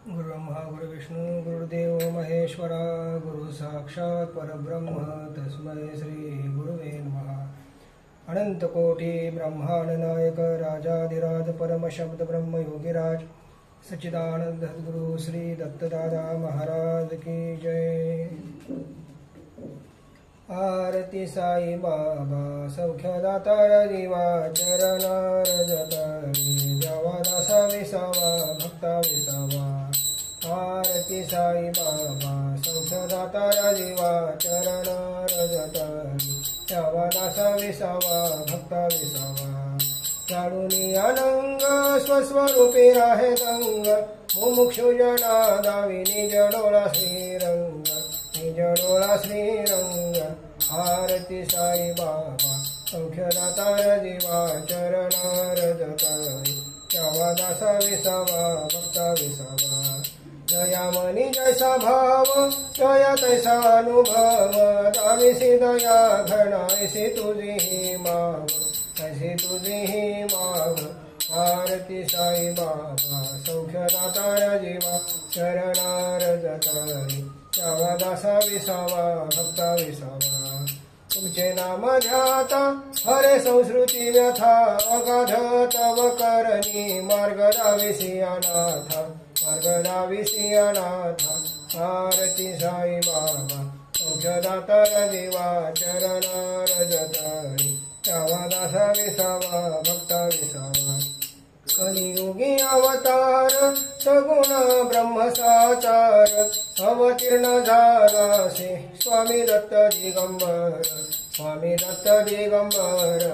गुरुब्रह्मा गुरुविष्णू गुरुदेव महेश्वरा गुरु साक्षात् परब्रह्म तस्मै श्री गुरुवे नमः। अनंत कोटि ब्रह्मांड नायक राजाधिराज परम शब्द ब्रह्म योगीराज सच्चिदानंद गुरु श्री दत्तदादा महाराज की जय। आरती साई बाबा सौख्यदाता जीवा चरण रजतारी जावा दासा विसावा भक्ता विसावा। आरती साई बाबा सौख्यदाता जीवा चरण रजतारी जावा दासा विसावा भक्ता विसावा। जाणूनी अनंग स्वस्वरूपी राहे दंग मुमुक्षु जना दावी निज डोळा श्रीरंग निज डोळा श्रीरंग। आरती साई बाबा सौख्यदाता जीवा चरण रजतारी जावा दासा विसावा भक्ता विसावा। जयामनी जैसा भाव जया तैसा अनुभव दाविसी दया घना ऐसी तुझी माव ऐसी तुझी माव। आरती साई बाबा सौख्यदाता जीवा चरण रजतारी जावा दासा विसावा भक्ता विसावा। तुमचे नाम ध्याता हरे संस्कृती व्यथा अगाध तव करणी मार्ग दाविसी अनाथा मार्ग दाविसी अनाथा। आरती साई बाबा सौख्यदाता जीवा चरण रजतारी जावा दासा विसावा भक्ता विसावा। कलियुगी अवतार सगुण ब्रह्म साचार अवतीर्ण झालासे स्वामी दत्त दिगंबर स्वामी दत्त दिगंबर।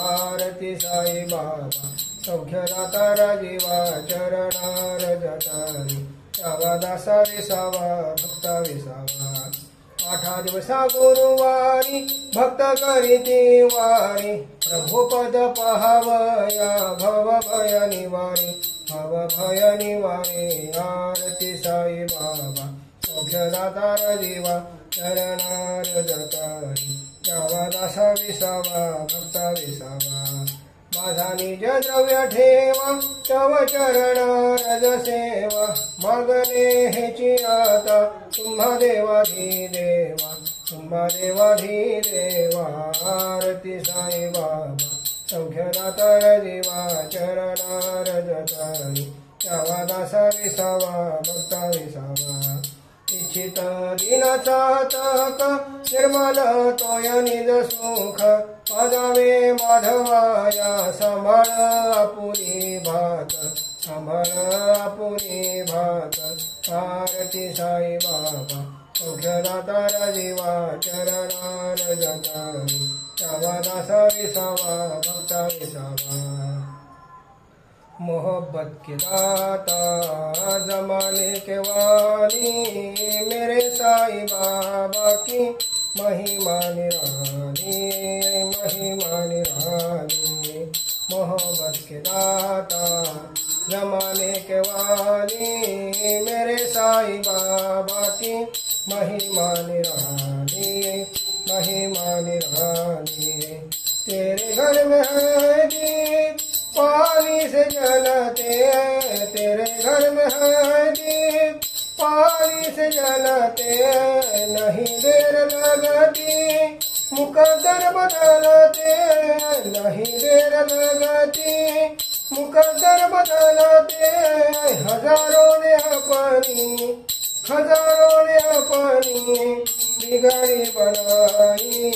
आरती साई बाबा सौख्यदाता जीवा चरण रजतारी जावा दासा विसावा भक्ता विसावा। आठा दिवसा गुरुवारी भक्त करीती वारी प्रभुपद पहावया भव भय निवारी भव भय निवारी। आरती साई बाबा सौख्यदाता जीवा चरण रजतारी जावा दासा विसावा भक्ता विसावा। माझा निज द्रव्य ठेवा तव चरण रज सेवा मागणे हेची आता तुम्हा देवाधिदेवा तुम्हा देवाधिदेवा। आरती साई बाबा सौख्यदाता जीवा चरण रजतारी जावा दासा विसावा भक्ता विसावा। इच्छित दिनाचा तक निर्मल तोय निज सुख पाजावे माधवाया सांभाळ आपुनी भात सांभाळ आपुनी भात। आरती साई बाबा सौख्यदाता जीवा चरण रजतारी जावा दासा विसावा भक्ता विसावा। मोहब्बत के दाता जमाने के वाली मेरे साई बाबा की महिमा निराली महिमा निराली। मोहब्बत के दाता जमाने के वाली मेरे साई बाबा की महिमा निराली महिमा निराली। तेरे घर में है दीप पानी से जलते तेरे घर में है दीप पानी से जलते नहीं देर लगती मुकद्दर बदलते नहीं देर लगती मुकद्दर बदलते। हजारों ने अपनी बिगड़ी बनाई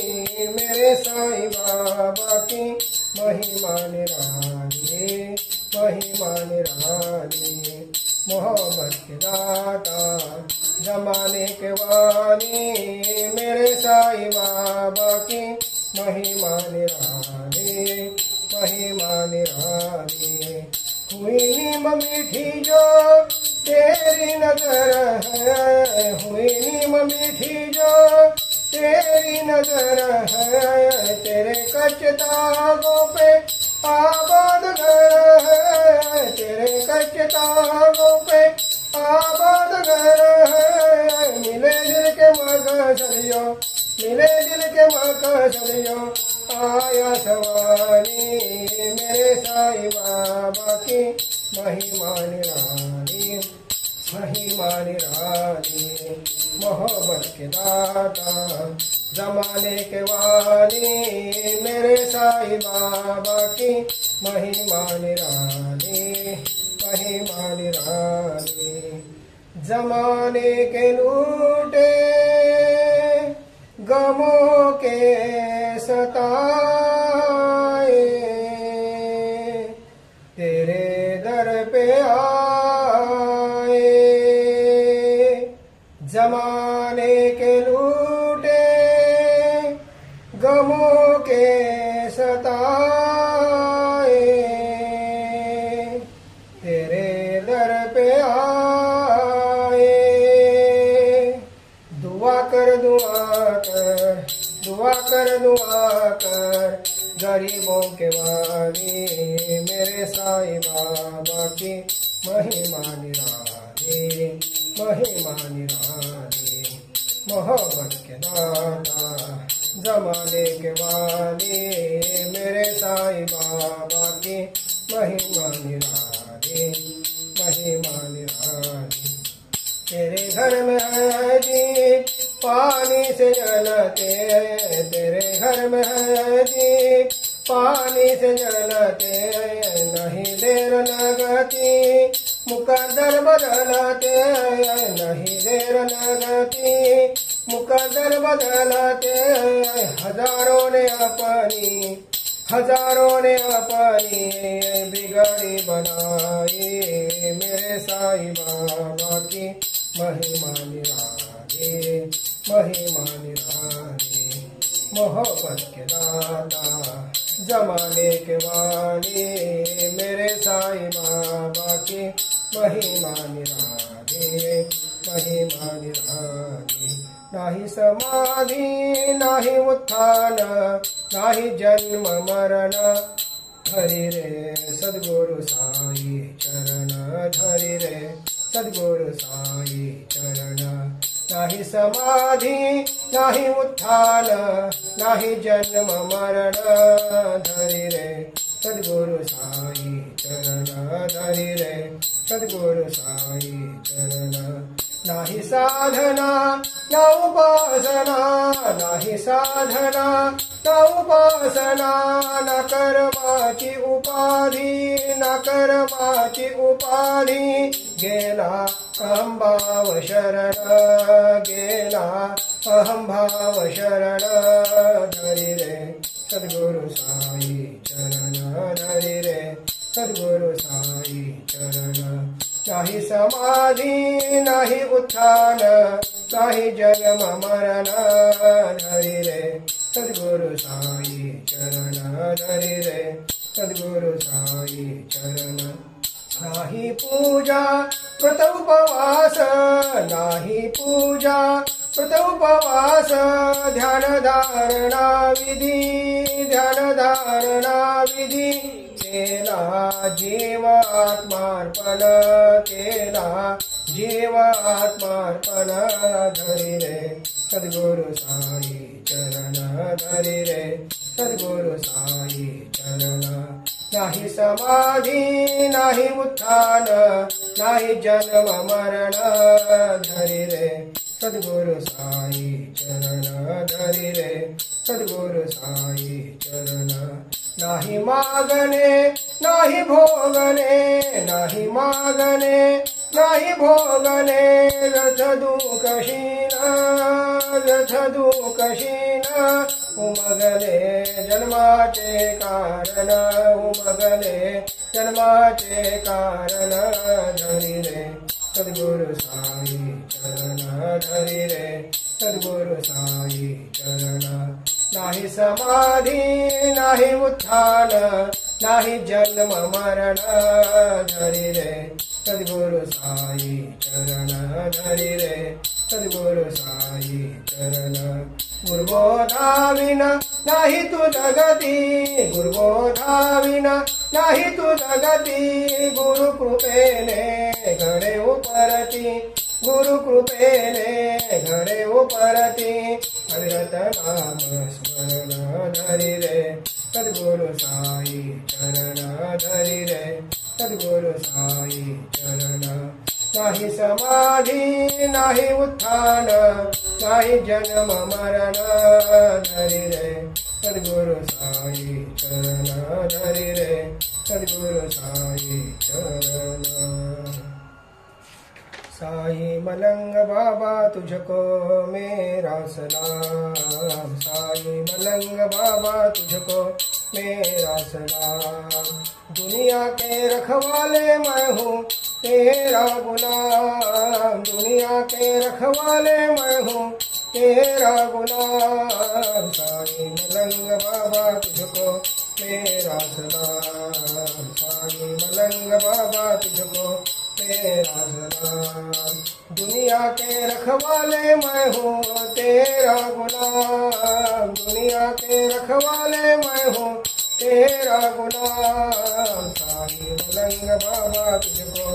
मेरे साई बाबा की महिमा निराली महिमा निराली। मोहब्बत के दाता जमाने के वाली मेरे साई बाबा की महिमा निराली महिमा निराली। हुई नीम मीठी जो तेरी नजर है हुई नीम मीठी जो तेरी नजर है। तेरे कच्चे तागों पे आबाद घर है तेरे कच्चे तागों पे आबाद घर है। मिले दिल के मकसदियों मिले दिल के मकसदियों आया सवारी मेरे साई बाबा की महिमा निराली महिमा महिमा निराली, मोहब्बत के दाता जमाने के वाली, मेरे साईं बाबा की महिमा निराली, महिमा निराली। जमाने के लूटे गमों के सताए, तेरे दर पे आए। जमाने के लूटे गमों के सताए, तेरे दर पे आए। दुआ कर दुआ कर, दुआ कर दुआ कर, गरीबों के वाली, मेरे साईं बाबा की महिमा निराली, महिमा निराली। मोहब्बत के दाता जमाने के वाली, मेरे साईं बाबा की महिमा निराली, महिमा निराली। तेरे घर में है जी पानी से जलते, तेरे घर में है जी पानी से जलते, नहीं देर लगती मुकद्दर बदलते, नहीं देर लगती मुकद्दर बदलते। हजारों ने अपनी, हजारों ने अपनी बिगड़ी बनाई, मेरे साईं बाबा की महिमा निराली, महिमा निराली। मोहब्बत के दाता जमाने के वाली, मेरे साईं बाबा की महिमा निराली, महिमा निराली। नाही समाधि नाही उत्थान नाही जन्म मरण, धरि रे सद्गुरु साई चरण, धरि रे सद्गुरु साई चरण। नाही समाधि नाही उत्थान नाही जन्म मरण, धरि रे सद्गुरु साई चरण, धरि रे सद्गुरु साई चरण। नाही साधना ना उपासना, नाही साधना ना उपासना, न कर्माची उपाधी, न कर्माची उपाधी। गेला अहम भाव शरण, गेला अहम भाव शरण, धरि रे सद्गुरु साई चरण, धरि रे सद्गुरु साई चरण। नाही समाधि नाही उत्थान नाही जन्म मरण, धरि रे सद्गुरु साई चरण, धरि रे सद्गुरु साई चरण। नाही पूजा व्रत उपवास, नाही पूजा व्रत उपवास, ध्यान धारणा विधी, ध्यान धारणा विधी। केला जीवात्मार्पण, केला जीवात्मार्पण, धरि रे सद्गुरु साई चरण, धरि रे सद्गुरु साई चरण। नाही समाधि नाही उत्थान नाही जन्म मरण, धरि रे सद्गुरु साई चरण, धरि रे सद्गुरु साई चरण। नाही मागणे नाही भोगणे, नाही मागणे नाही भोगणे, व्यथ दुःखशीन, व्यथ दुःखशीन। उमगले जन्माचे कारण, उमगले जन्माचे कारण, धरि रे सद्गुरु साई चरण, धरि रे सद्गुरु साई चरण। नाही समाधि नाही उत्थान नाही जन्म मरण, धरि रे सद्गुरु साई चरण, धरि रे सद्गुरु साई चरण। गुरुबोधा विना नाही तू जगती, गुरुबोधा विना नाही तू जगती। गुरु कृपेने घडे उपरती, गुरु कृपेने घडे उपरती। अविरत नाम स्मरण, धरि रे सद्गुरु साई चरण, धरि रे सद्गुरु साई चरण। नाही समाधी नाही उत्थान नाही जन्म मरण धरी रे सद्गुरु साई चरण धरी रे सद्गुरु साई चरण। साई मलंग बाबा तुझको मेरा सलाम, साई मलंग बाबा तुझको मेरा सलाम। दुनिया के रखवाले मैं हूँ तेरा गुलाम, दुनिया के रखवाले मैं हूँ तेरा गुलाम। साई मलंग बाबा तुझको मेरा सलाम, साई मलंग बाबा तुझको मेरा सलाम। दुनिया के रखवाले मैं हूँ तेरा गुलाम, दुनिया के रखवाले मैं हूँ तेरा गुलाम। साई मलंग बाबा तुझको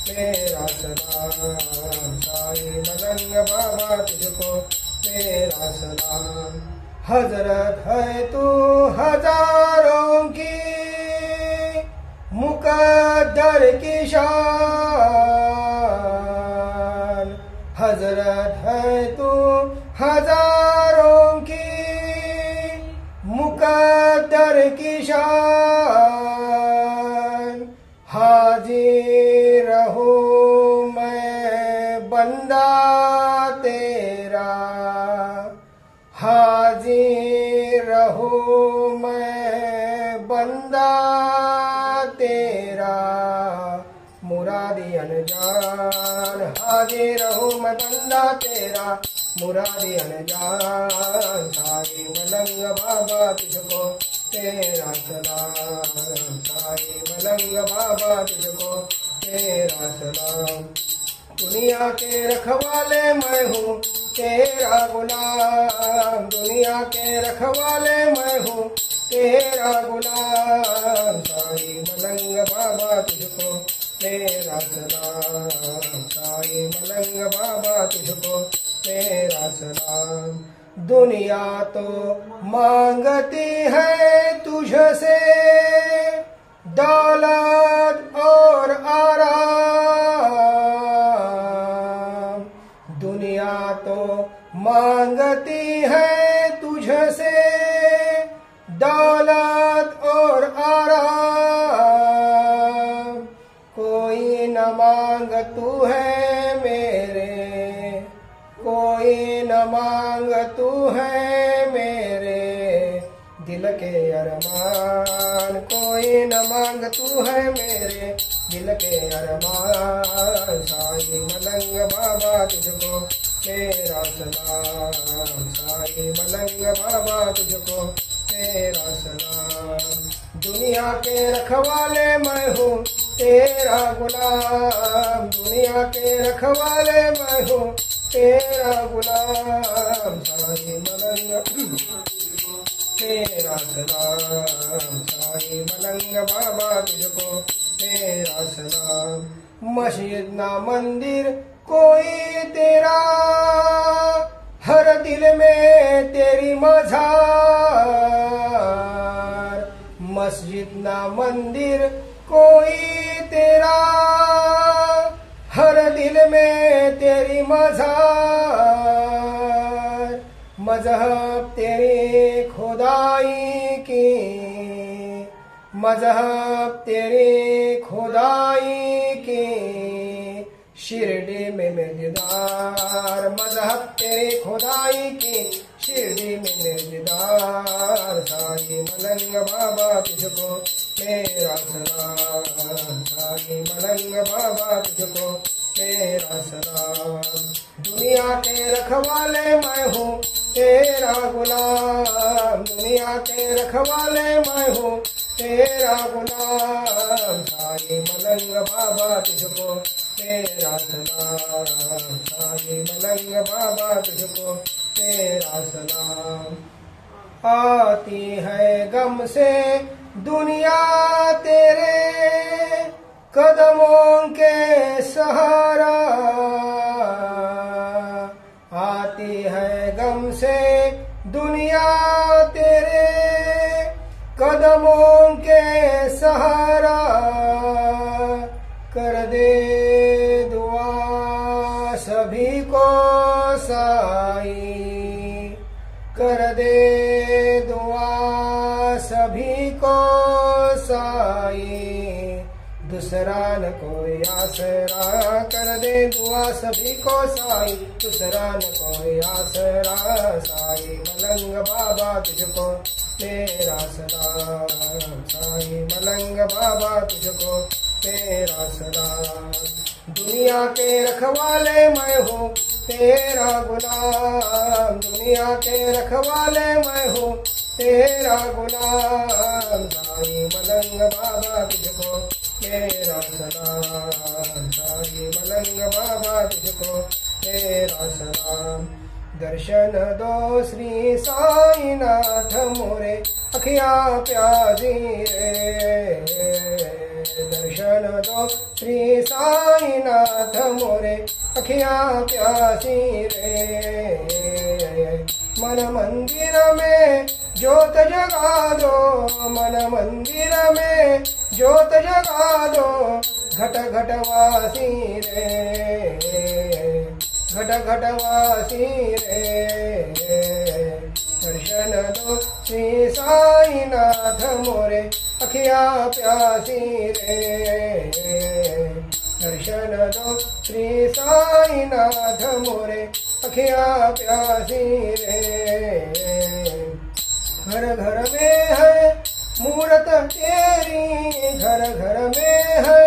मेरा सलाम, साई मलंग बाबा तुझको मेरा सलाम। हजरत है तू हजारों की मुकद्दर की शान, हजरत है तू हजारों की मुकद्दर की शान। हाजिर हूँ मैं बंदा तेरा, हाजिर हूँ मैं बंदा तेरा मुरादी अनजान। हाजिर हूँ मैं बंदा तेरा मुरादी अनजान। साई मलंग बाबा तुझको तेरा सलाम, साई मलंग बाबा तुझको तेरा सलाम। दुनिया के रखवाले मैं हूँ तेरा गुलाम, दुनिया के रखवाले मैं हूँ तेरा गुलाम। साई मलंग बाबा तुझको मेरा सलाम, साई मलंग बाबा तुझको मेरा सलाम। दुनिया तो मांगती है तुझसे दौलत और आराम, दुनिया तो मांगती है तुझसे दौलत और आराम। कोई न मांग तू है मेरे, कोई न मांग तू है मेरे दिल के अरमान, कोई न मांग तू है मेरे दिल के अरमान। साई मलंग बाबा तुझको मेरा सलाम, साई मलंग बाबा तुझको मेरा सलाम। दुनिया के रखवाले मैं हूँ तेरा गुलाम, दुनिया के रखवाले मैं हूँ तेरा गुलाम। साई मलंग मेरा सलाम, साई मलंग बाबा तुझको मेरा सलाम। मस्जिद ना मंदिर कोई तेरा, हर दिल में तेरी मजार। मस्जिद ना मंदिर कोई तेरा, हर दिल में तेरी मजार। मजहब तेरी खुदाई की, मजहब तेरी खुदाई की शिरडी में मेजदार। मजहब तेरी खुदाई की शिरडी में मेजदार। साई मलंग बाबा तुझको मेरा सलाम, साई मलंग बाबा तुझको मेरा सलाम। दुनिया के रखवाले मैं हूँ तेरा गुलाम, दुनिया के रखवाले मैं हूँ तेरा गुलाम। साई मलंग बाबा तुझको मेरा सलाम, साई मलंग बाबा तुझको मेरा सलाम। आती है गम से दुनिया तेरे कदमों के सहारा, आती है गम से दुनिया तेरे कदमों के सहारा। कर दे दुआ सभी को साई, कर दे दुआ सभी को साई, दूसरा न कोई आसरा, कर दे दुआ सभी को साई, दूसरा न कोई आसरा, साई मलंग बाबा तुझको मेरा सलाम, साई मलंग बाबा तुझको मेरा सलाम। दुनिया के रखवाले मैं हूँ तेरा गुलाम, दुनिया के रखवाले मैं हूँ तेरा गुलाम, साई मलंग बाबा तुझको मेरा सलाम, साई मलंग बाबा तुझको मेरा सलाम। दर्शन दो श्री साईनाथ मोरे अखिया प्यासी रे, दर्शन दो श्री साईनाथ मोरे अखिया प्यासी रे, मन मंदिर में ज्योत जगा दो, मन मंदिर में ज्योत जगा दो, घट घट वासी रे, घट घट वासी रे, दर्शन दो श्री साईनाथ मोरे अखिया प्यासी रे, दर्शन दो श्री साईनाथ मोरे अखिया प्यासी रे। घर घर में है मूरत तेरी, घर घर में है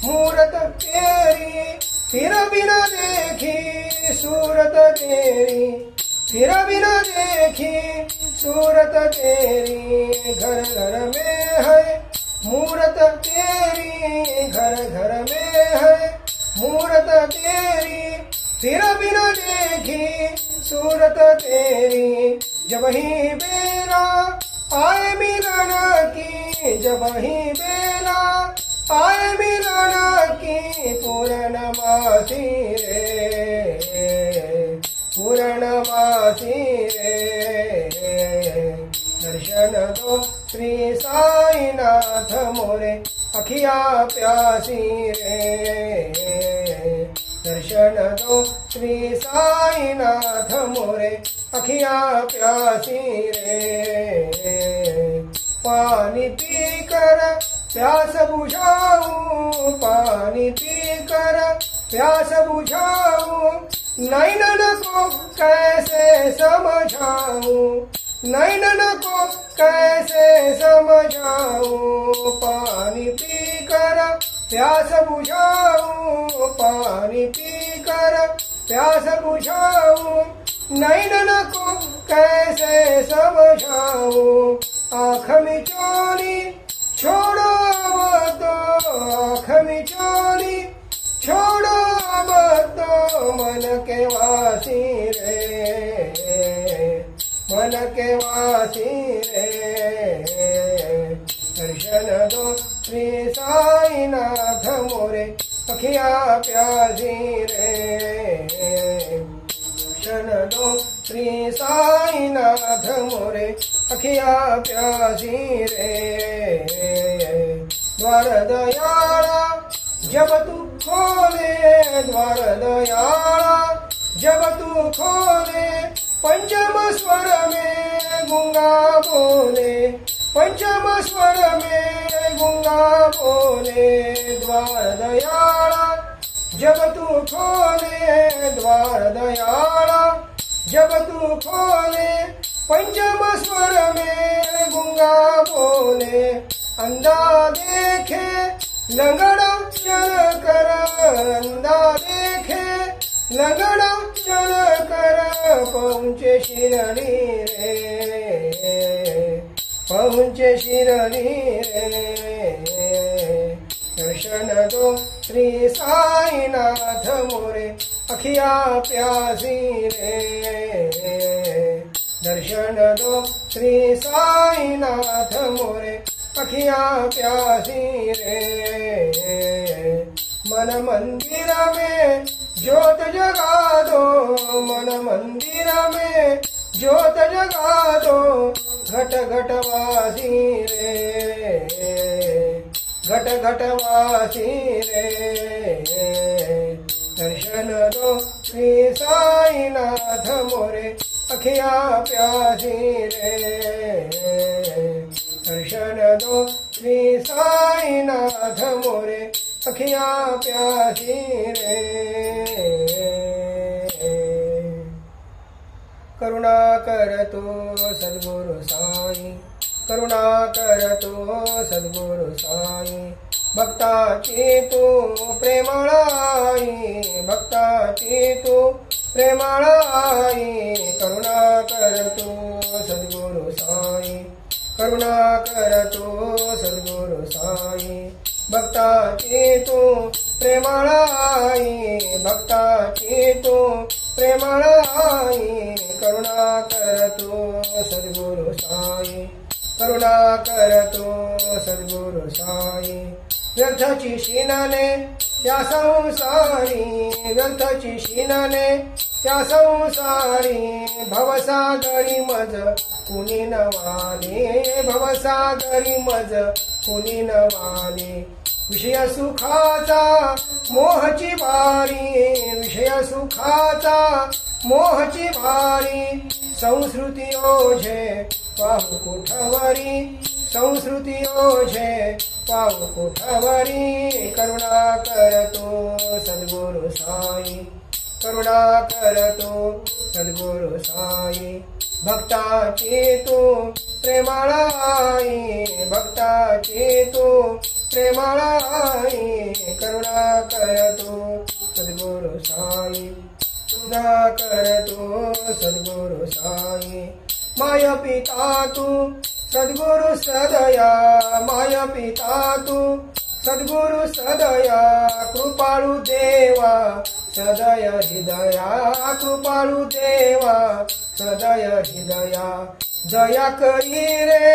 मूरत तेरी, फिर बिना देखी सूरत तेरी, फिर बिना देखी सूरत तेरी, घर घर में है मूरत तेरी, घर घर में है मूरत तेरी, फिर बिना देखी सूरत तेरी, जब ही बेला आए मिलन की, जब ही बेला आए मिलन की, पूर्णमासी रे, पूर्णमासी रे, दर्शन दो श्री साईनाथ मोरे अखिया प्यासी रे, दर्शन दो श्री साईनाथ मोरे अखिया प्यासी रे। पानी पी कर प्यास बुझाऊं, पानी पी कर प्यास बुझाऊं, नैनन को कैसे समझाऊं, नैनन को कैसे समझाऊं, पानी पी कर प्यास बुझाऊं, पानी पी कर प्यास बुझाऊं, नैनन को कैसे समझाऊं, आँख मिचौली छोड़ो अब तो, आँख मिचौली छोड़ो अब तो, मन के वासी रे, मन के वासी रे, दर्शन दो श्री साईनाथ मोरे अखिया प्यासी रे, दर्शन दो श्री साईनाथ मोरे अखिया प्यासी रे। द्वार दयाला जब तू खोले, द्वार दयाला जब तू खोले, पंचम स्वर में गूंगा बोले, पंचम स्वर में गूंगा बोले, द्वार दयाला जब तू खोले, द्वार दयाला जब तू खोले, पंचम स्वर में गूंगा बोले, अंधा देखे लंगड़ा चल कर, अंधा देखे लंगड़ा चल कर, पहुँचे शिरडी रे, पहुँचे शिरडी रे, दर्शन दो श्री साईनाथ मोरे अखिया प्यासी रे, दर्शन दो श्री साईनाथ मोरे अखिया प्यासी रे। मन मंदिर में ज्योत जगा दो, मन मंदिर में ज्योत जगा दो, घट घट वासी रे, घट घट वासी रे, दर्शन दो श्री साईनाथ मोरे अखिया प्यासी रे दर्शन दो श्री साईनाथ मोरे अखिया प्यासी रे करुणा करतो सद्गुरु साई करुणा करतो सद्गुरु साई भक्ताची तू प्रेमळाई भक्ताची तू प्रेमळाई करुणा करतो सद्गुरु साई करुणा करतो सद्गुरु साई भक्ताची तू प्रेमळाई भक्ताची तू प्रेमळाई करुणा करतो सद्गुरु साई करुणा करतो सद्गुरु साई व्यर्थची शिनाने या संसारी व्यर्थची शिनाने या संसारी भवसागरी मज कुणी न वाली भवसागरी मज कुणी न वाली विषय सुखाचा मोहची भारी विषय सुखाचा मोहची भारी संस्कृती ओझे पाहू कुठवरी संस्कृती ओझे पाहू कुठवरी करुणा करतो सद्गुरु साई करुणा करतो सद्गुरु साई भक्ताची तू प्रेमळाई भक्ताची तू प्रेमळाई करुणा करतो सद्गुरु साई करुणा करतो सद्गुरु साई माय पिता तू सद्गुरु सदया माय पिता तू सद्गुरु सदया कृपाळू देवा सदय हृदया कृपाळू देवा सदय हृदया दया करी रे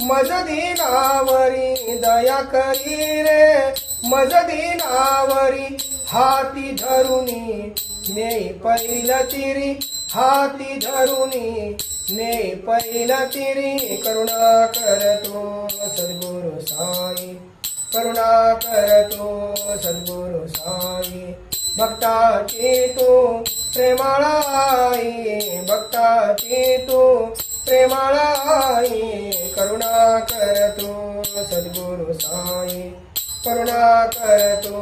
मज दीनावरी दया करी रे मज दीनावरी हाती धरुनी नेई पैल तिरी हाती धरुनी नेई पैल तिरी करुणा करतो सद्गुरु साई करुणा करतो सद्गुरु साई भक्ताची तू प्रेमळाई भक्ताची तू प्रेमळाई करुणा करतो सद्गुरु साई करुणा करतो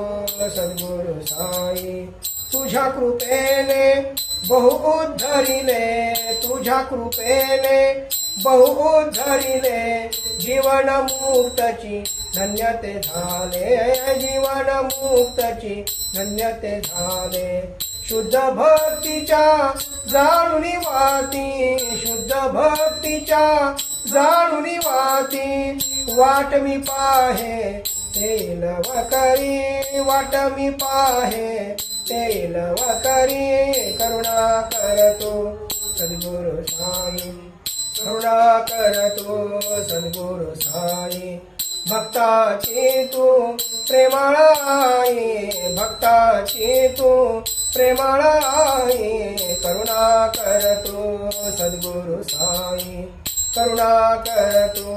सद्गुरु साई तुझ्या कृपेने बहु उद्धरिले तुझ्या कृपेने बहु उद्धरिले जीवन मुक्तची धन्यते झाले जीवन मुक्तची धन्यते झाले शुद्ध भक्तीच्या जाणुनी वाती शुद्ध भक्तीच्या जाणुनी वाती वाट मी पाहे तेल वकरी वाट मी पाहे तेल वकरी करुणा करतो सद्गुरु साई करुणा करतो सद्गुरु साई भक्ताची तू प्रेमळाई भक्ताची तू प्रेमळाई करुणा करतो सद्गुरु साई करुणा करतो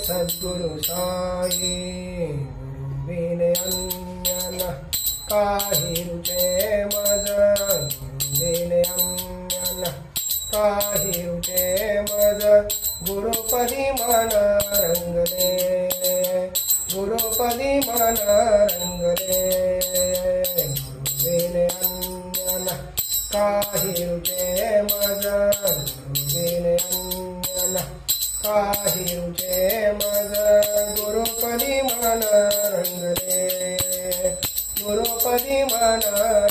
सद्गुरु साई गुरु बिन अन्य काही रुचे मज गुरु बिन अन्य काही रुचे मज गुरुपदी मन रंगले गुरुपदी मन रंगले गुरु बिन अन्य काही रुचे मज गुरु बिन अन्य काही रुचे मज गुरुपदी मन रंगले गुरुपदी मन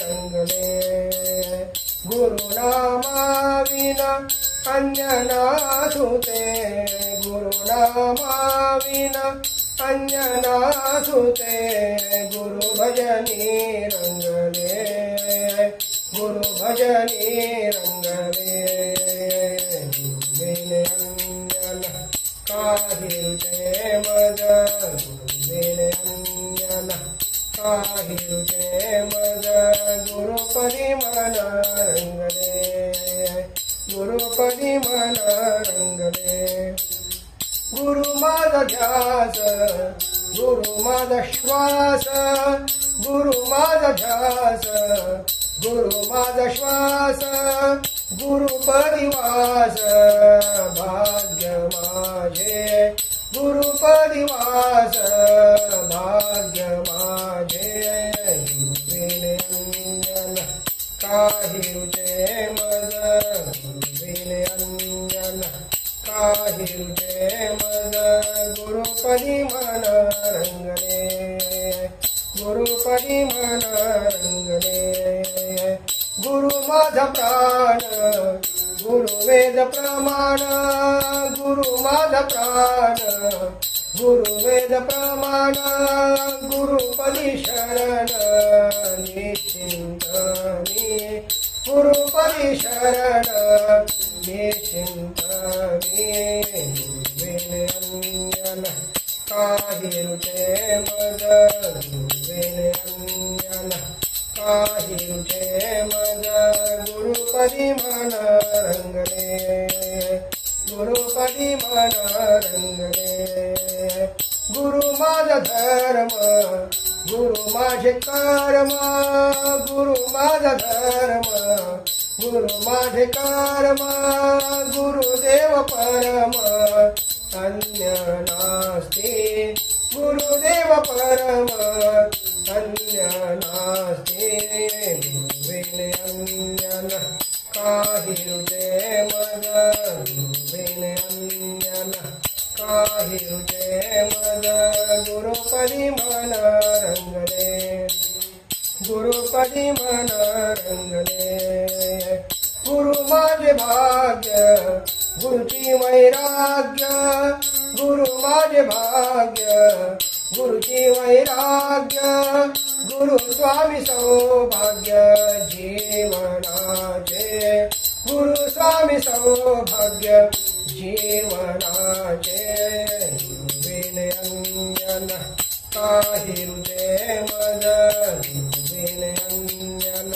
रंगले गुरुनामा विना अन्य नाथुते गुरुनामा विना अन्य नाथुते गुरु भजनी रंगले गुरु भजनी रंगले गुरु बिन अन्य काही रुचे मज गुरु बिन अन्य काही रुचे मज गुरुपदी मन रंगले गुरुपदी मन रंगले गुरु माझा ध्यास गुरु माझा श्वास, गुरु माझा ध्यास, गुरु माझा श्वास, गुरुपदी वास, भाग्य माझे गुरुपदी वास, भाग्य माझे. गुरुविन अंजन काही रुचे मज, गुरुविन अंजन काही रुचे मज. गुरुपदी मन रंगले, गुरुपदी मन रंगले. गुरु माझा प्राण, गुरु वेद प्रमाण, गुरु माझा प्राण, गुरु वेद प्रमाण. गुरुपदी शरण निश्चिंत मी, गुरुपदी शरण निश्चिंत मी. गुरुविन अंजन काही रुचे मज, गुरुविन अंजन काही रुचे मज. गुरुपदी मन रंगले, गुरुपदी मन रंगले. गुरु माझा धर्म, गुरु माझे कर्म, गुरु माझा धर्म, गुरु माझे कर्म. गुरुदेव परम अन्य नास्ति, गुरुदेव परम अन्य नास्ति. गुरुविन अंजन काही रुचे मज, गुरुविन अंजन काही रुचे मज. गुरुपदी मन रंगले, गुरुपदी मन रंगले. गुरु माझे भाग्य, गुरुची वैराग्य, गुरु माझे भाग्य, गुरुची वैराग्य. गुरु स्वामी सौभाग्य जीवनाचे, गुरु स्वामी सौभाग्य जीवनाचे. गुरुविन अंजन काही रुचे मज, गुरुविन अंजन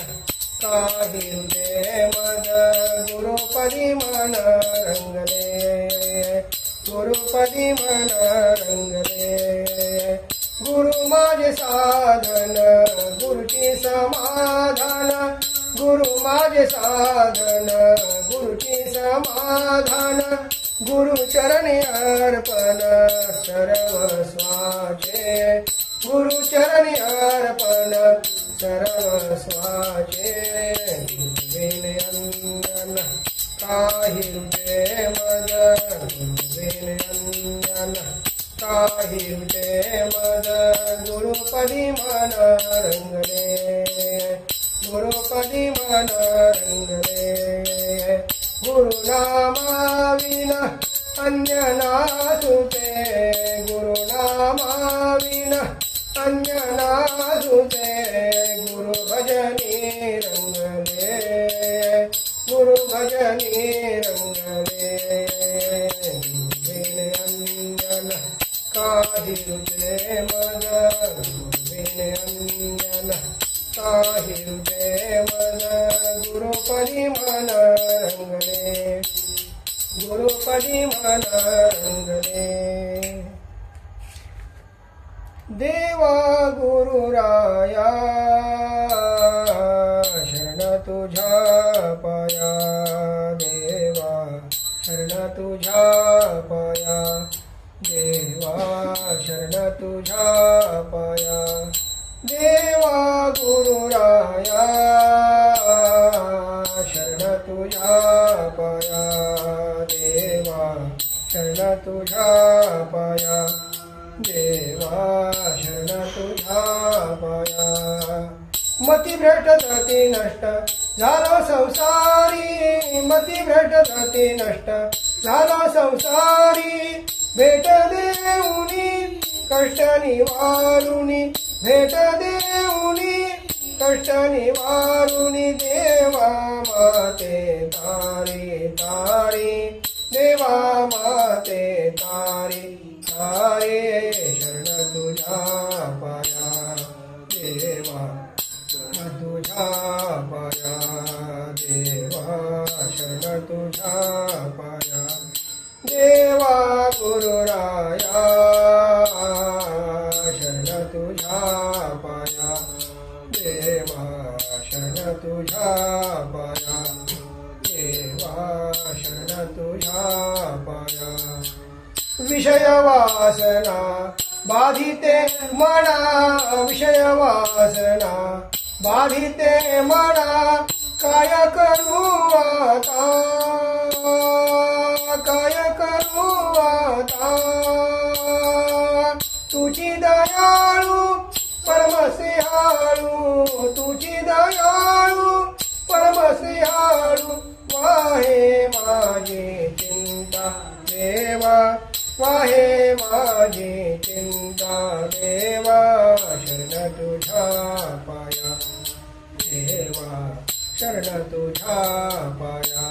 काही रुचे मज. गुरुपदी मन रंगले, गुरुपदी मन रंगले. गुरु माझे साधन, गुरुची समाधान, गुरु माझे साधन, गुरुची समाधान. गुरु चरणी अर्पण सर्वस्वाचे, गुरु चरणी अर्पण सर्वस्वाचे. गुरुविन अंजन काही रुचे मज, गुरुविन अंजन काही रुचे मज. गुरुपदी मन रंगले, गुरुपदी मन रंगले. गुरुनामाविन अन्य नासुते, गुरुनामाविन अन्य नासुते. गुरु भजनी रंगले, गुरु भजनी रंगले. गुरुविन अंजन काही रुचे मज, गुरुविन अंजन काही रुचे मज. गुरुपदी मन रंगले, गुरुपदी मन रंगले. देवा गुरुराया शरण तुझ्या पाया, देवा शरण तुझ्या पाया, देवा शरण तुझ्या पाया. देवा गुरुराया शरण तुझ्या पाया, देवा शरण तुझ्या पाया, देवा शरण तुझ्या पाया. मतिभ्रष्ट गती नष्ट झाला संसारी, मतिभ्रष्ट गती नष्ट झाला संसारी. भेट देऊनी कष्ट निवारुनी, भेट देऊनी कष्ट निवारुनी. देवा माते तारी तारी, देवा माते तारी तारे. शरण तुझ्या पाया, देवा शरण तुझ्या पाया, देवा शरण तुझ्या पाया. देवा गुरुराया तुझ्या पाया देवा शरण तुझ्या पाया विषय वासना बाधिते मना विषय वासना बाधिते मना काय करू आता काय करू आता तुझी दयाळू परमसिंहाळू तुझी दयाळू परमसिंहाळू वाहे माझी चिंता देवा वाहे माझी चिंता देवा शरण तुझ्या पाया देवा शरण तुझ्या पाया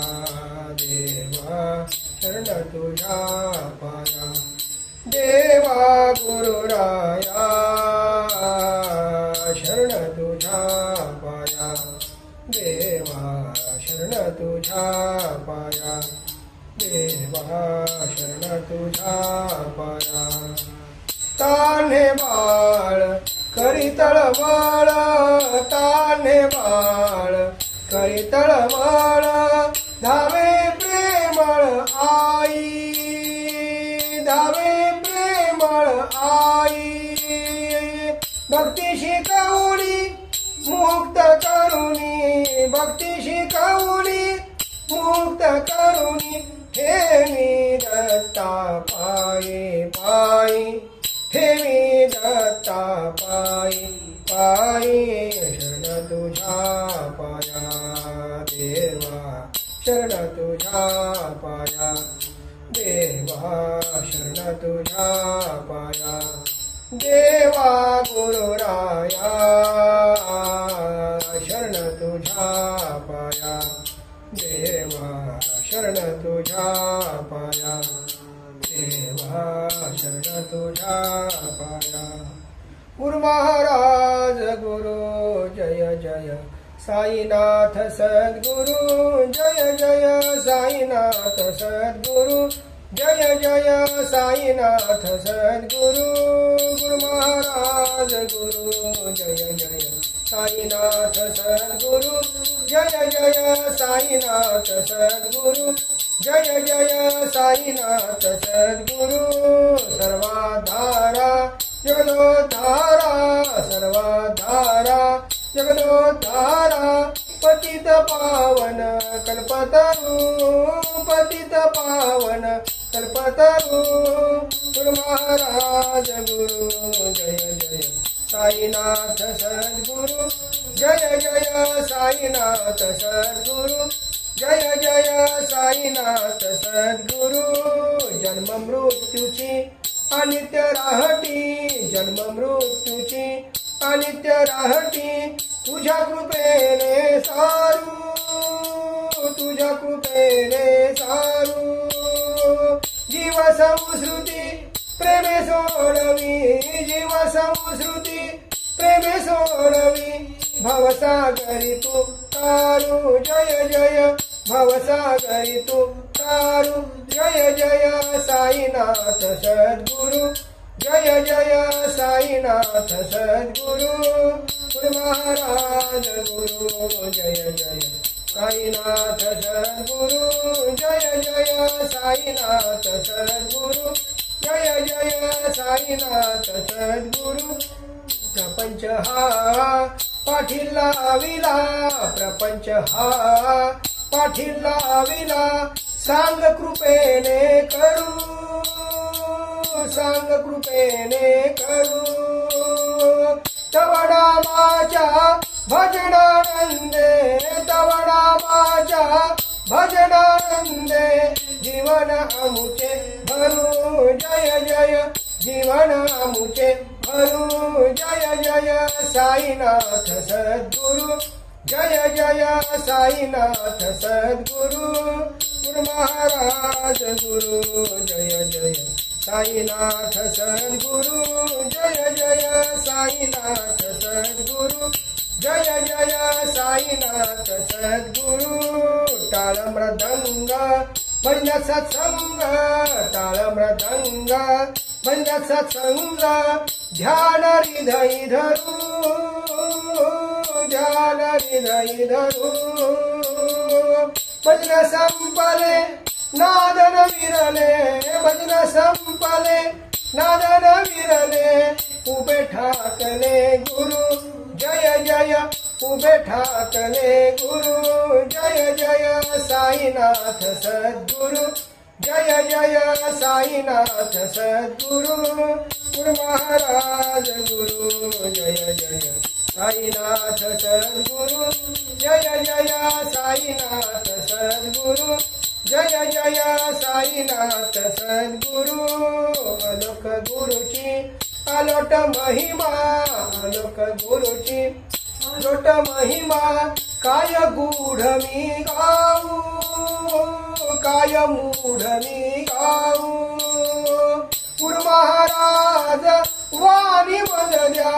देवा शरण तुझ्या पाया देवा गुरुराया शरण तुझ्या पाया देवा शरण तुझ्या पाया देवा शरण तुझ्या पाया तान्हे बाळ करी तळमळ तान्हे बाळ करी तळमळ धावे प्रेमळ आई धावे प्रेमळ आई भक्ती शिकवली मुक्त करुणी भक्ती शिकवली मुक्त करुणी हे मी दत्ता पायी पायी हे मी दत्ता पायी पायी शरण तुझ्या पाया देवा शरण तुझ्या पाया देवा शरण तुझ्या पाया देवा गुरुराया शरण तुझ्या पाया देवा शरण तुझ्या पाया देवा शरण तुझ्या पाया गुरु महाराज गुरु जय जय साईनाथ सद्गुरु जय जय साईनाथ सद्गुरु जय जय साईनाथ सद्गुरु गुरु महाराज गुरु जय जय साईनाथ सद्गुरु जय जय साईनाथ सद्गुरु जय जय साईनाथ सद्गुरु सर्वाधारा जगदोद्धारा सर्वाधारा जगदोद्धारा पतित पावन कल्पतरु पतित पावन कल्पतरु गुरु महाराज गुरु जय जय साईनाथ सद्गुरु जय जय साईनाथ सद्गुरु जय जय साईनाथ सद्गुरु जन्म मृत्यूची अनित्य राहटी जन्म मृत्यूची अनित्य राहटी तुझ्या कृपेने सारू तुझ्या कृपेने सारू जीव संस्कृती प्रेमे सोडवी जीव संस्कृती प्रेमे सोडवी भवसागरी तू तारू जय जय भवसागरी तू तारू जय जय साईनाथ सद्गुरु जय जय साईनाथ सद्गुरु गुरु महाराज गुरु जय जय साईनाथ सद्गुरु जय जय साईनाथ सद्गुरु जय जय साईनाथ सद्गुरु प्रपंच हा पाठीला विला प्रपंच हा पाठीला विला सांग कृपेने करू सांग कृपेने करू तवडा माझ्या भजनानंदे तवडा माझ्या भजनानंदे जीवन अमुचे भरू जय जय जीवन अमुचे भरू जय जय साईनाथ सद्गुरु जय जय साईनाथ सद्गुरु गुरु महाराज गुरु जय जय साईनाथ सद्गुरु जय जय साईनाथ सद्गुरु जय जय साईनाथ सद्गुरु टाळ मृदंग भजन सत्संग टाळ मृदंग भजन सत्संग ध्यान हृदय धरू ध्यान हृदय धरू भजन संपले नादन विरले भजन संपले नादन विरले उभे ठाकले गुरु जय जय उभे ठाकले गुरु जय जय साईनाथ सद्गुरु जय जय साईनाथ सद्गुरु गुरु महाराज गुरु जय जय साईनाथ सद्गुरु जय जय साईनाथ सद्गुरु जय जय साईनाथ सद्गुरु अलोक गुरुची अलोट महिमा अलोक गुरुची अलोट महिमा काय गूढ मी गाऊ काय मूढ मी गाऊ गुरु महाराज वाणी बदल्या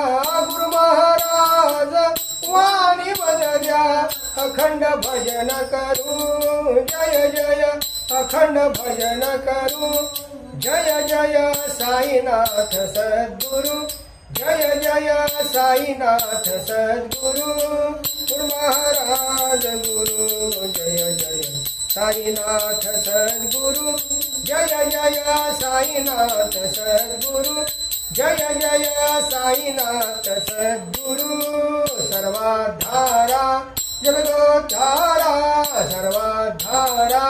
गुरु महाराज वाणी बदल्या अखंड भजन करू जय जय अखंड भजन करू जय जय साईनाथ सद्गुरु जय जय साईनाथ सद्गुरु गुरु महाराज गुरु जय जय साईनाथ सद्गुरु जय जय साईनाथ सद्गुरु जय जय साईनाथ सद्गुरु सर्वाधारा जगदोद्धारा सर्वाधारा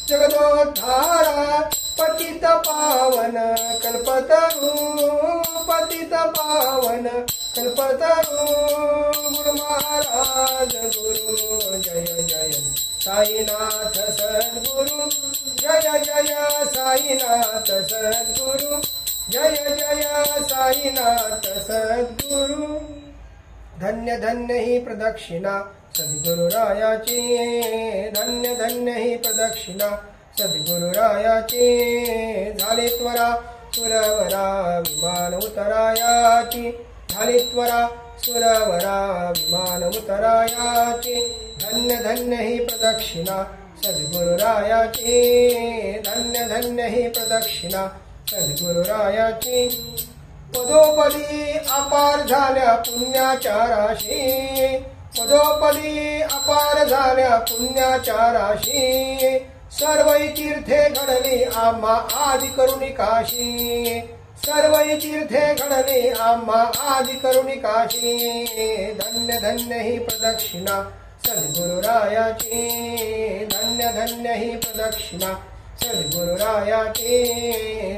जगदोद्धारा पतित पावन कल्पतरू पतित पावन कल्पतरू गुरु महाराज गुरु जय जय साईनाथ सद्गुरु जय जय साईनाथ सद्गुरु जय जय साईनाथ सद्गुरु धन्य धन्य ही प्रदक्षिणा सद्गुरुरायाची धन्य धन्य ही प्रदक्षिणा सद्गुरुरायाची झाली त्वरा सुरवरा विमान उतरायाची झाली त्वरा सुरवरा विमान उतरायाची धन्य धन्य ही प्रदक्षिणा सद्गुरुरायाची धन्य धन्य ही प्रदक्षिणा सद्गुरुरायाची पदोपदी अपार झाल्या पुण्याच्या राशी पदोपदी अपार झाल्या पुण्याच्या राशी सर्वई तीर्थे घडली आम्हा आदि करुणी काशी सर्वई तीर्थे घडली आम्हा आदि करुणी काशी धन्य धन्य ही प्रदक्षिणा सद्गुरुरायाची धन्य धन्य ही प्रदक्षिणा सद्गुरुरायाची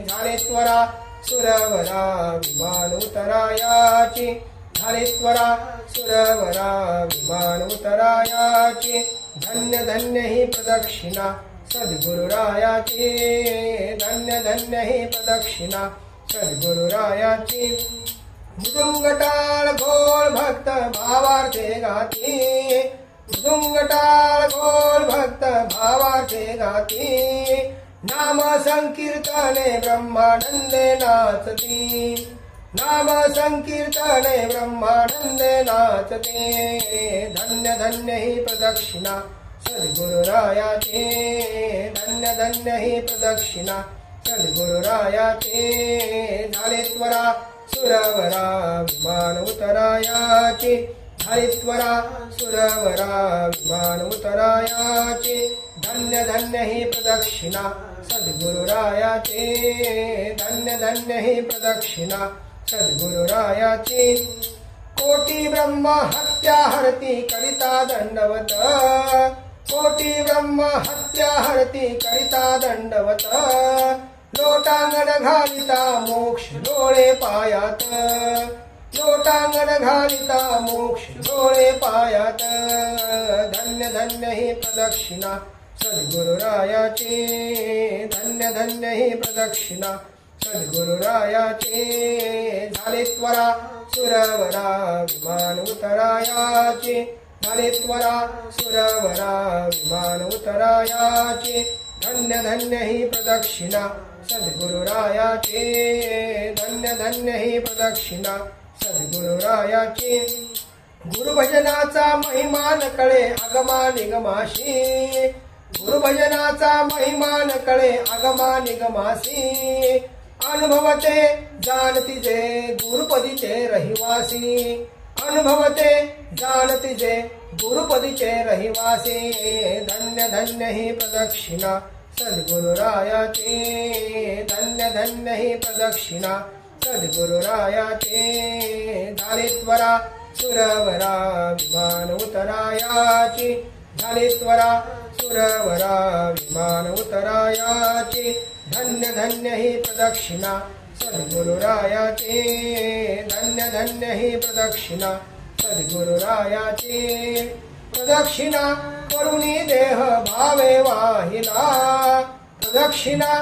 झाले त्वरा सुरवरा विमान उतरायाची झाले त्वरा सुरवरा विमान उतरायाची धन्य धन्य ही प्रदक्षिणा सद्गुरुरायाची धन्य धन्य ही प्रदक्षिणा सद्गुरुरायाची मृदुंगटाळ घोळ भक्त भावार्थे गाती मृदुंगटाळ घोळ भक्त भावार्थे गाती नाम संकीर्तने ब्रह्मानंदे नाचती नाम संकीर्तने ब्रह्मानंदे नाचते धन्य धन्य ही प्रदक्षिणा सद्गुरुरायाची धन्य धन्य ही प्रदक्षिणा सद्गुरुरायाची झाले त्वरा सुरवरा विमान उतरायाची झाले त्वरा सुरवरा विमान उतरायाची धन्य धन्य ही प्रदक्षिणा सद्गुरुरायाची धन्य धन्य ही प्रदक्षिणा सद्गुरुरायाची कोटी ब्रह्म हत्या हरती करिता दंडवत कोटी ब्रह्म हत्या हरती करिता दंडवत लोटांगण घालिता मोक्ष डोळे पायात लोटांगण घालिता मोक्ष डोळे पायात धन्य धन्य ही प्रदक्षिणा सद्गुरुरायाची धन्य धन्य ही प्रदक्षिणा सद्गुरुरायाची झाले त्वरा सुरवरा विमान उतरायाची झाले त्वरा सुरवरा विमान उतरायाची धन्य धन्य ही प्रदक्षिणा सद्गुरुरायाची धन्य धन्य ही प्रदक्षिणा सद्गुरुरायाची गुरुभजनाचा महिमा न कळे आगमा निगमाशी गुरुभजनाचा महिमा न कळे आगमा निगमासी अनुभवते जाणतीचे गुरुपदीचे रहिवासी अनुभवते जानतिजे गुरुपदीचे रहिवासी धन्य धन्य ही प्रदक्षिणा सद्गुरुरायाची धन्य धन्य ही प्रदक्षिणा सद्गुरुरायाची धारित्वरा सुरवरा विमान उतरायाची धारित्वरा सुरवरा विमान उतरायाची धन्य धन्य ही प्रदक्षिणा सद्गुरुरायाची धन्य धन्य ही प्रदक्षिणा सद्गुरुरायाची प्रदक्षिणा करुणी देह भावे वाहिला प्रदक्षिणा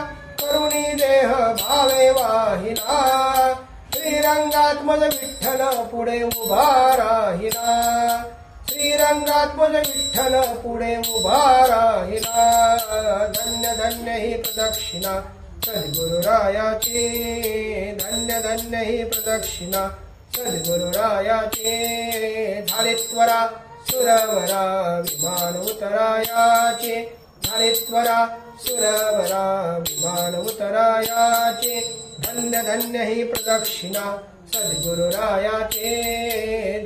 करुणी देह भावे वाहिला श्रीरंगात्मज विठ्ठल पुढे उभा राहिला श्रीरंगात्मज विठ्ठल पुढे उभा राहिला धन्य धन्य ही प्रदक्षिणा सद्गुरुरायाची धन्य धन्य ही प्रदक्षिणा सद्गुरुरायाची धारित्वरा सुरवरा विमान उतरायाची धारित्वरा सुरवरा विमान उतरायाची धन्य धन्य ही प्रदक्षिणा सद्गुरुरायाची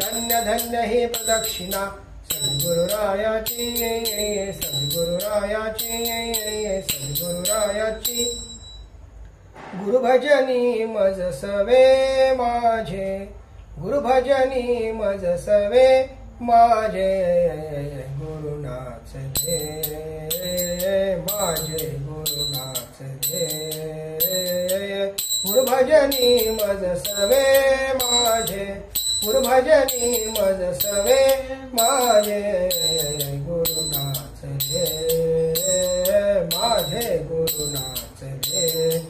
धन्य धन्य ही प्रदक्षिणा सद्गुरुरायाची सद्गुरुरायाची सद्गुरुरायाची गुरुभजनी मज सवे माझे गुरुभजनी मज सवे माझे गुरुनाथ दे माझे गुरुनाथ दे गुरुभजनी मज सवे माझे गुरुभजनी मज सवे माझे गुरुनाथ दे माझे गुरुनाथ दे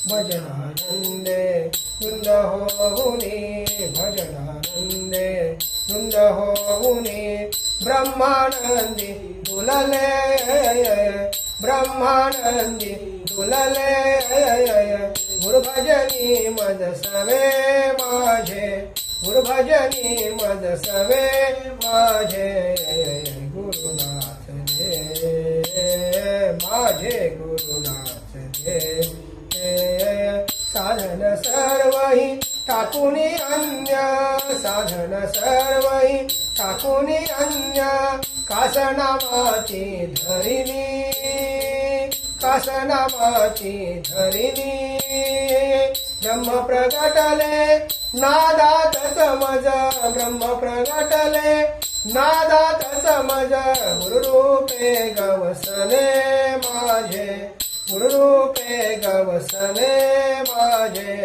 भजनानंदे धुंद होऊनी भजनानंदे धुंद होऊनी ब्रह्मानंदी दुलले ब्रह्मानंदी दुलले गुरुभजनी मज सवे माझे गुरुभजनी मज सवे माझे गुरुनाथ दे माझे गुरुनाथ दे साधन सर्वही टाकुनी अन्य साधन सर्वही टाकुनी अन्य कासनामाची धरिणी कासनामाची धरिणी ब्रह्म प्रगटले नादात समज ब्रह्म प्रगटले नादात समज गुरुरूपे गवसले माझे गुरुरूपे गवसले माझे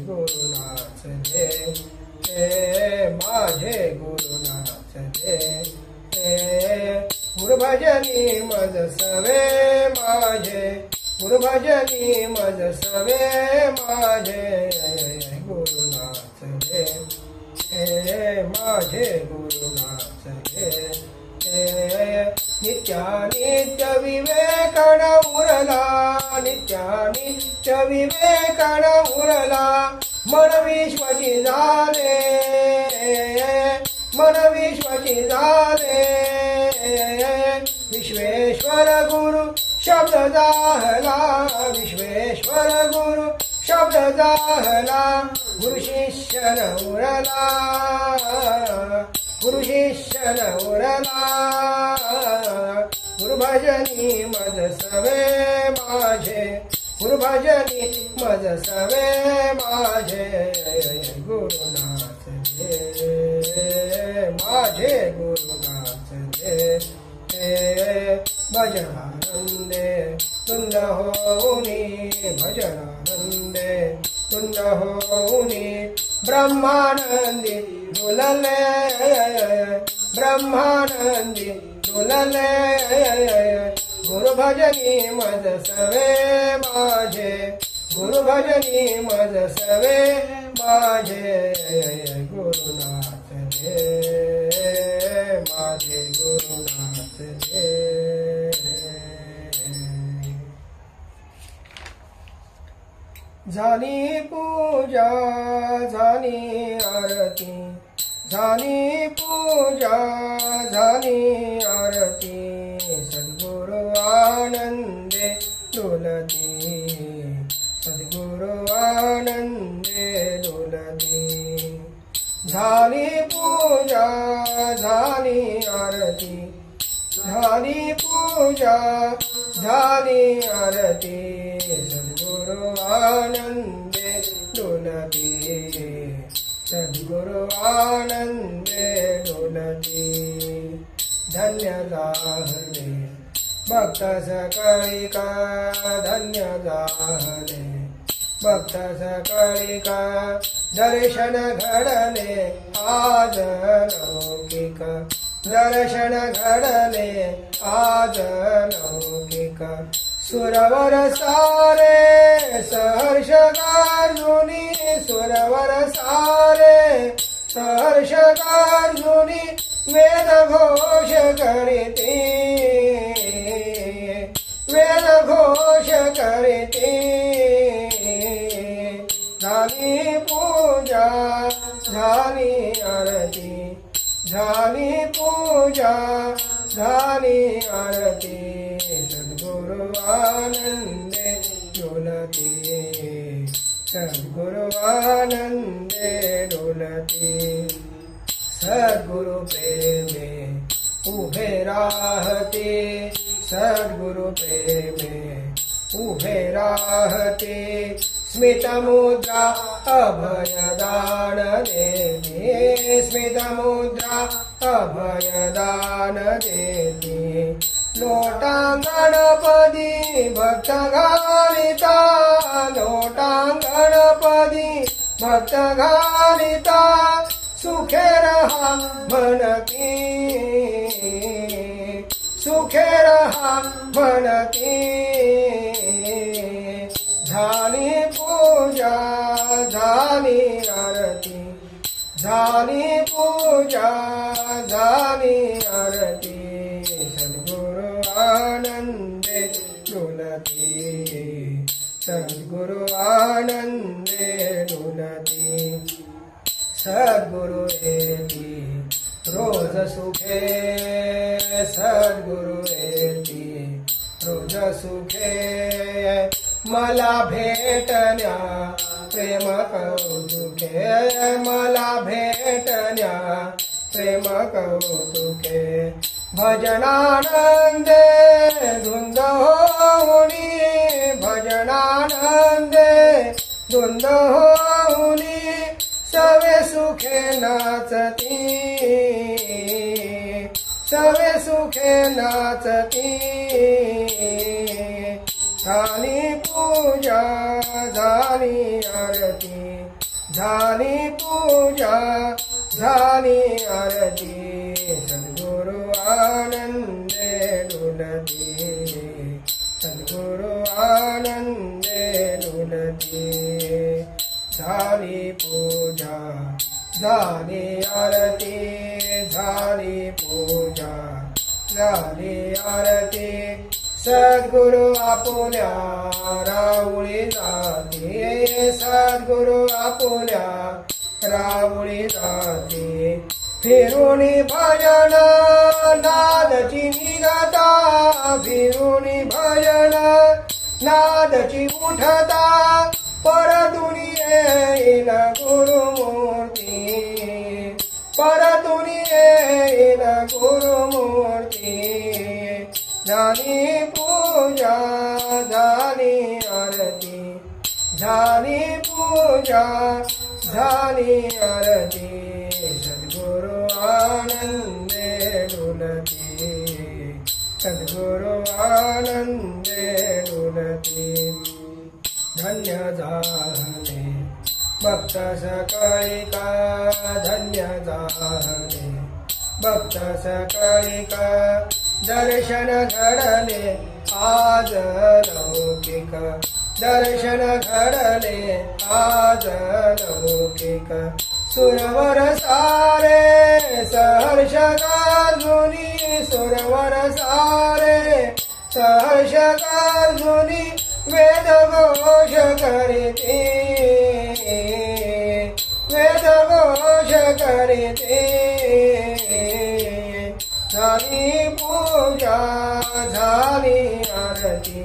गुरुनाथ दे माझे गुरुनाथ दे गुरुभजनी मज सवे माझे गुरुभजनी मज सवे माझे गुरुनाथ दे माझे गुरुनाथ दे नित्यानित्य विवेकण उरला नित्यानित्य विवेकण उरला मन विश्वची झाले मन विश्वची झाले विश्वेश्वर गुरु शब्द जाहला विश्वेश्वर गुरु शब्द जाहला गुरु शिष्य उरला गुरु शिष्य उरला गुरुभजनी मज सवे माझे गुरुभजनी मज सवे माझे गुरुनाथ दे माझे गुरुनाथ दे भजनानंदे धुंद होऊनी भजनानंदे धुंद होऊनी ब्रह्मानंदी डोलले ब्रह्मानंदी डोलले गुरुभजनी मज सवे माझे गुरुभजनी मज सवे माझे गुरुनाथ दे माझे गुरुनाथ दे झाली पूजा झाली आरती झाली पूजा झाली आरती सद्गुरु आनंदे डोलती सद्गुरु आनंदे डोलती झाली पूजा झाली आरती सद्गुरु आनंदे डोलती सद्गुरु आनंदे डोलती धन्य झाले भक्त सकळिका धन्य झाले भक्त सकळिका दर्शन घडले आज लौकिक दर्शन घडले आज लौकिक सुरवर सारे सहर्ष गार्जुनी सुरवर सारे सहर्ष गार्जुनी वेद घोष करीती वेद घोष करीती झाली पूजा झाली आरती झाली पूजा झाली आरती सद्गुरु आनंदे डोलती सद्गुरु आनंदे डोलती सद्गुरु प्रेमे उभे राहते सद्गुरु प्रेमे उभे राहते स्मित मुद्रा अभयदान देते स्मित मुद्रा अभयदान देते लोटांगणपदी भक्त घालिता लोटांगणपदी भक्त घालिता सुखे रहा म्हणती सुखे रहा म्हणती झाली पूजा झाली आरती झाली पूजा झाली आरती सद्गुरु आनंदे डोलती सद्गुरु आनंदे डोलती सद्गुरु एती रोज सुखे सद्गुरु एती रोज सुखे मला भेटण्या प्रेम कौतुके मला भेटण्या प्रेम कौतुके भजनानंदे धुंद होऊनी भजनानंदे धुंद होऊनी सवे सुखे नाचती सवे सुखे नाचती झाली पूजा झाली आरती झाली पूजा झाली आरती सद्गुरु आनंदे डोलती सद्गुरु आनंदे डोलती झाली पूजा झाली आरती झाली पूजा झाली आरती सद्गुरु आपुल्या राऊळी जाती सद्गुरु आपुल्या राऊळी जाती फिरुनी भजन नादची निघता फिरुनी भजन नादची उठता परतुनी येईल गुरुमूर्ती परतुनी येईल गुरुमूर्ती झाली पूजा झाली आरती झाली पूजा झाली आरती सद्गुरु आनंदे डोलती सद्गुरु आनंदे डोलती धन्य झाले भक्त सकळिका धन्य झाले भक्त सकळिका दर्शन घडले आज लौकिक दर्शन घडले आज लौकिक सुरवर सारे सहर्ष गार्जुनी सुरवर सारे सहर्ष गार्जुनी वेद घोष करीती वेद घोष करीती झाली पूजा झाली आरती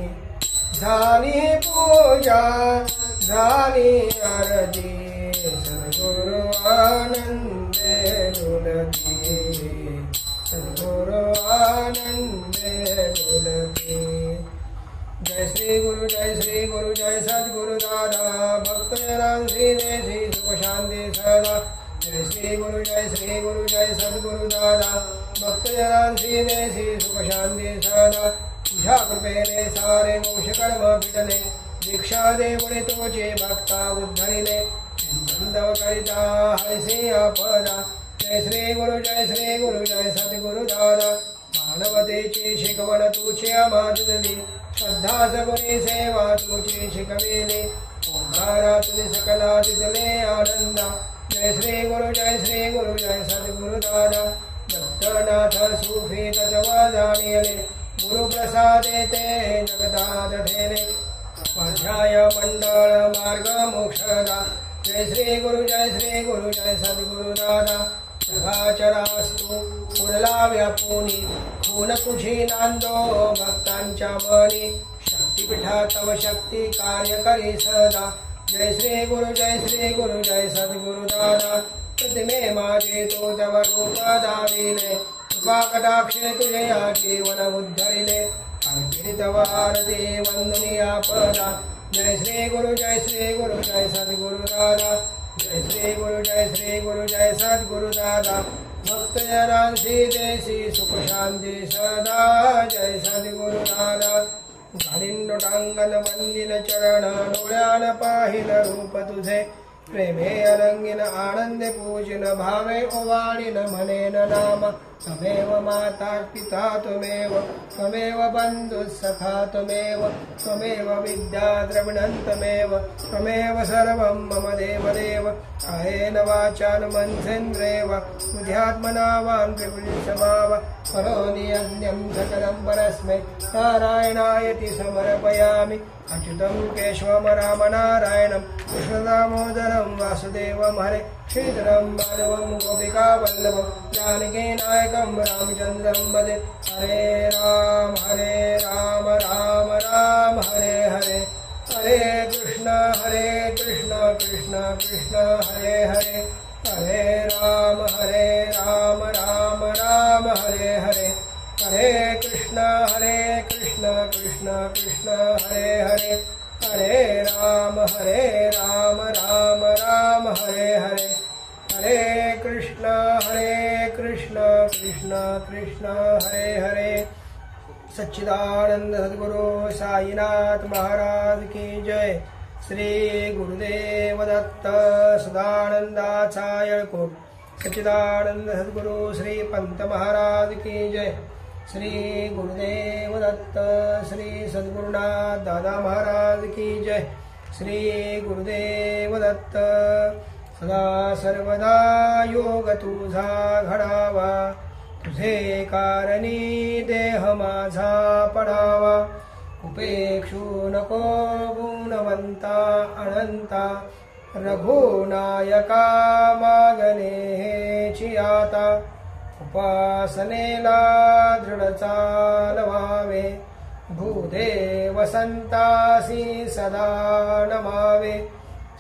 झाली पूजा झाली आरती सद्गुरु आनंदे डोलती सद्गुरु आनंदे ढोलके। जय श्री गुरु जय सद्गुरु दादा भक्त जनांसी देसी सुख शांति सदा। जय श्री गुरु जय सद्गुरु दादा भक्त जनांसी देसी सुख शांति सदा। तुझ्या कृपेने सारे मोक्ष कर्म फिटले दीक्षा देवळे तुझे भक्ता उद्धरिले चिंतन करिता हरिसे आपदा। जय श्री गुरु जय सद्गुरु दादा मानवतेची शिकवण तुझे आमाजली श्रद्धा सबरी सेवा तुझी शिकविली ओंकारातून सकला तिथले आनंदा। जय श्री गुरु जय सद्गुरु दादा दत्तनाथ सुफी तत्व जाणिले गुरु प्रसादे ते जगतात ठेले स्वाध्याय मंडळ मार्ग मोक्षदा। जय श्री गुरु जय सद्गुरु दादा चराचरास्तु पुरला व्यापुनी खून तुझी नांदो भक्तांच्या मनी शक्तिपीठा तव शक्ती कार्य करी सदा। जय श्री गुरु जय सद्गुरु दादा प्रतिमे माझे तो तव रूप दाविले कृपा कटाक्षे तुझे या जीवन उद्धरिले अर्पित तव आरती वंदनी आपदा। जय श्री गुरु जय सद्गुरु दादा जय श्री गुरु जय सद्गुरु दादा भक्त जनांसी देसी सुख शांती सदा। जय सद्गुरु दादा घालीन टांगण वंदिन चरण डोळ्यान पाहिन रूप तुझे प्रेमे अलंगिन आनंदे पूजिन भावे ओवाळीन म्हणेन नाम। त्वमेव माता पिता त्वमेव बंधु सखा त्वमेव विद्या द्रविणं त्वमेव सर्वं मम देवदेव। कायेन वाचान मनसेन्द्रियेव बुद्ध्यात्मना वां त्रिपुरुषमाव करोमि यज्ञं सकलं परस्मै नारायणायति समर्पयामि। अच्युतं केशवं रामनारायणं कृष्णदामोदरं वासुदेवं हरे श्रीधरं माधवं गोपिकावल्लभं जानकीनायकं रामचन्द्रं भजे। हरे राम राम राम हरे हरे हरे कृष्ण कृष्ण कृष्ण हरे हरे हरे राम राम राम हरे हरे हरे कृष्ण कृष्ण कृष्ण हरे हरे हरे राम राम हरे हरे हरे कृष्ण कृष्ण कृष्ण हरे हरे। सच्चिदानंद सद्गुरु साईनाथ महाराज की जय। श्री गुरुदेव दत्त सदानंदाचा येळकोट। सच्चिदानंद सद्गुरु श्री पंत महाराज की जय। श्री गुरुदेव दत्त श्री सद्गुरुनाथ दादा महाराज की जय। श्री गुरुदेव दत्त सदा सर्वदा योग तुझा घडावा तुझे कारणी देह माझा पडावा। उपेक्षू नको गुणवंता अनंता रघुनायका मागणे हेची आता। उपासनेला दृढ चालवावे भूदेव संतासी सदा नमावे।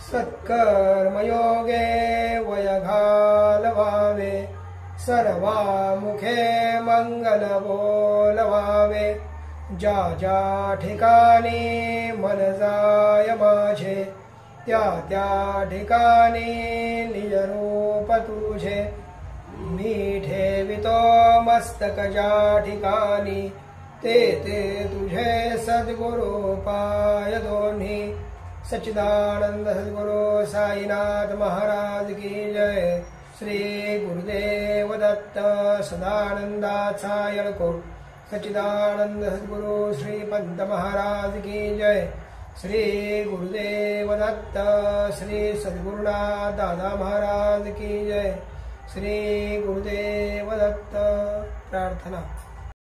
सत्कर्मयोगे वय घालवावे सर्वामुखे मंगल बोलवावे। ज्या ठिकाणी मन जाय माझे त्या ठिकाणी निज रूप तुझे। मी ठेवितो मस्तक ज्या ठिकाणी ते तुझे सद्गुरु पाय दोन्ही। सच्चिदानंद सद्गुरु साईनाथ महाराज की जय। श्री गुरुदेव दत्त सदानंदाचा येळकोट। सच्चिदानंद सद्गुरु श्री पंत महाराज की जय। श्री गुरुदेव दत्त श्री सद्गुरुनाथ दादा महाराज की जय। श्री गुरुदेव दत्त। प्रार्थना।